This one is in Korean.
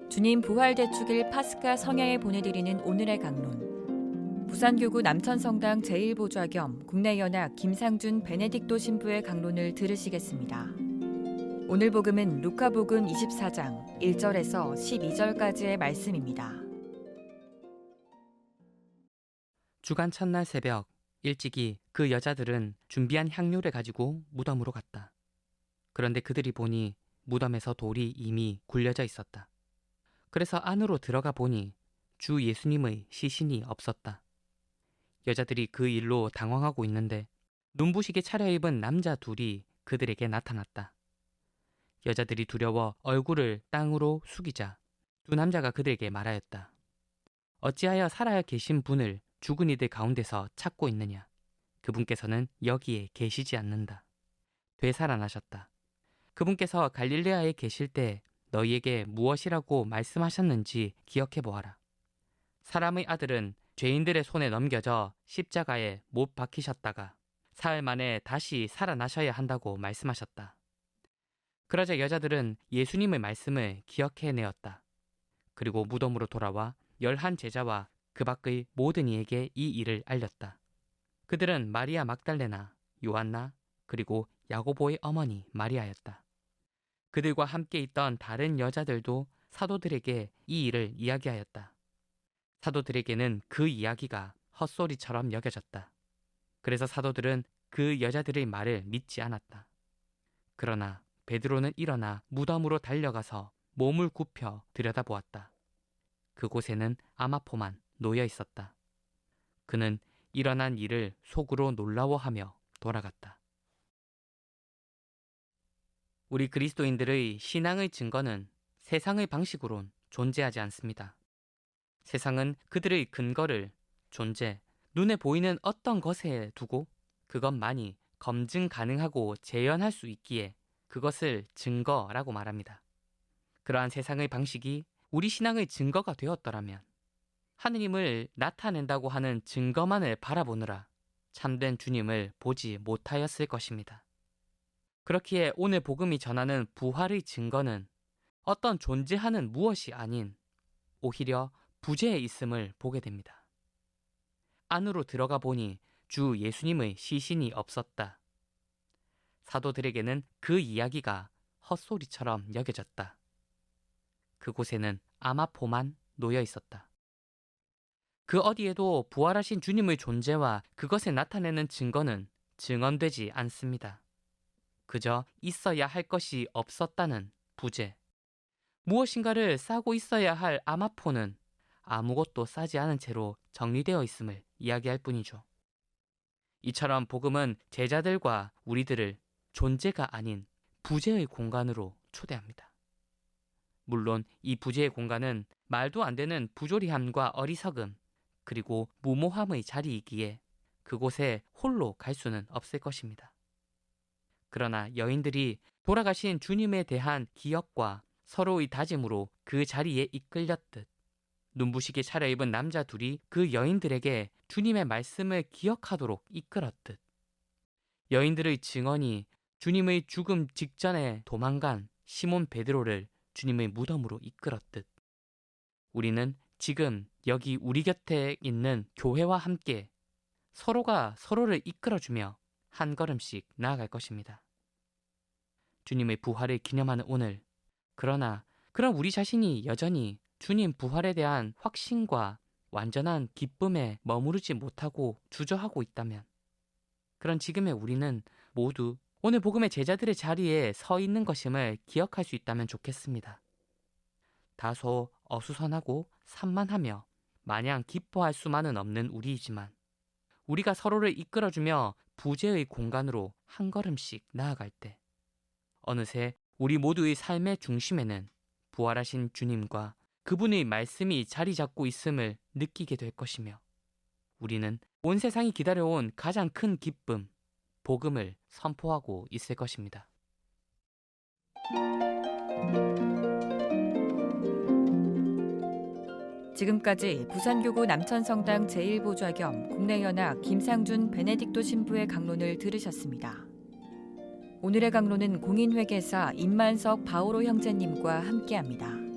주님 부활대축일 파스카 성야에 보내드리는 오늘의 강론. 부산교구 남천성당 제1보좌 겸 국내연합 김상준 베네딕토 신부의 강론을 들으시겠습니다. 오늘 복음은 루카복음 24장 1절에서 12절까지의 말씀입니다. 주간 첫날 새벽 일찍이 그 여자들은 준비한 향료를 가지고 무덤으로 갔다. 그런데 그들이 보니 무덤에서 돌이 이미 굴려져 있었다. 그래서 안으로 들어가 보니 주 예수님의 시신이 없었다. 여자들이 그 일로 당황하고 있는데 눈부시게 차려입은 남자 둘이 그들에게 나타났다. 여자들이 두려워 얼굴을 땅으로 숙이자 두 남자가 그들에게 말하였다. 어찌하여 살아 계신 분을 죽은 이들 가운데서 찾고 있느냐? 그분께서는 여기에 계시지 않는다. 되살아나셨다. 그분께서 갈릴레아에 계실 때 너희에게 무엇이라고 말씀하셨는지 기억해 보아라. 사람의 아들은 죄인들의 손에 넘겨져 십자가에 못 박히셨다가 사흘 만에 다시 살아나셔야 한다고 말씀하셨다. 그러자 여자들은 예수님의 말씀을 기억해내었다. 그리고 무덤으로 돌아와 11 제자와 그 밖의 모든 이에게 이 일을 알렸다. 그들은 마리아 막달레나, 요한나, 그리고 야고보의 어머니 마리아였다. 그들과 함께 있던 다른 여자들도 사도들에게 이 일을 이야기하였다. 사도들에게는 그 이야기가 헛소리처럼 여겨졌다. 그래서 사도들은 그 여자들의 말을 믿지 않았다. 그러나 베드로는 일어나 무덤으로 달려가서 몸을 굽혀 들여다보았다. 그곳에는 아마포만 놓여 있었다. 그는 일어난 일을 속으로 놀라워하며 돌아갔다. 우리 그리스도인들의 신앙의 증거는 세상의 방식으론 존재하지 않습니다. 세상은 그들의 근거를 존재, 눈에 보이는 어떤 것에 두고 그것만이 검증 가능하고 재현할 수 있기에 그것을 증거라고 말합니다. 그러한 세상의 방식이 우리 신앙의 증거가 되었더라면 하느님을 나타낸다고 하는 증거만을 바라보느라 참된 주님을 보지 못하였을 것입니다. 그렇기에 오늘 복음이 전하는 부활의 증거는 어떤 존재하는 무엇이 아닌 오히려 부재에 있음을 보게 됩니다. 안으로 들어가 보니 주 예수님의 시신이 없었다. 사도들에게는 그 이야기가 헛소리처럼 여겨졌다. 그곳에는 아마포만 놓여 있었다. 그 어디에도 부활하신 주님의 존재와 그것을 나타내는 증거는 증언되지 않습니다. 그저 있어야 할 것이 없었다는 부재. 무엇인가를 싸고 있어야 할 아마포는 아무것도 싸지 않은 채로 정리되어 있음을 이야기할 뿐이죠. 이처럼 복음은 제자들과 우리들을 존재가 아닌 부재의 공간으로 초대합니다. 물론 이 부재의 공간은 말도 안 되는 부조리함과 어리석음, 그리고 무모함의 자리이기에 그곳에 홀로 갈 수는 없을 것입니다. 그러나 여인들이 돌아가신 주님에 대한 기억과 서로의 다짐으로 그 자리에 이끌렸듯 눈부시게 차려입은 남자 둘이 그 여인들에게 주님의 말씀을 기억하도록 이끌었듯 여인들의 증언이 주님의 죽음 직전에 도망간 시몬 베드로를 주님의 무덤으로 이끌었듯 우리는 지금 여기 우리 곁에 있는 교회와 함께 서로가 서로를 이끌어주며 한 걸음씩 나아갈 것입니다. 주님의 부활을 기념하는 오늘, 그러나 그런 우리 자신이 여전히 주님 부활에 대한 확신과 완전한 기쁨에 머무르지 못하고 주저하고 있다면 그런 지금의 우리는 모두 오늘 복음의 제자들의 자리에 서 있는 것임을 기억할 수 있다면 좋겠습니다. 다소 어수선하고 산만하며 마냥 기뻐할 수만은 없는 우리이지만 우리가 서로를 이끌어주며 부재의 공간으로 한 걸음씩 나아갈 때 어느새 우리 모두의 삶의 중심에는 부활하신 주님과 그분의 말씀이 자리 잡고 있음을 느끼게 될 것이며 우리는 온 세상이 기다려온 가장 큰 기쁨, 복음을 선포하고 있을 것입니다. 지금까지 부산교구 남천성당 제1보좌 겸 국내연합 김상준 베네딕토 신부의 강론을 들으셨습니다. 오늘의 강론은 공인회계사 임만석 바오로 형제님과 함께합니다.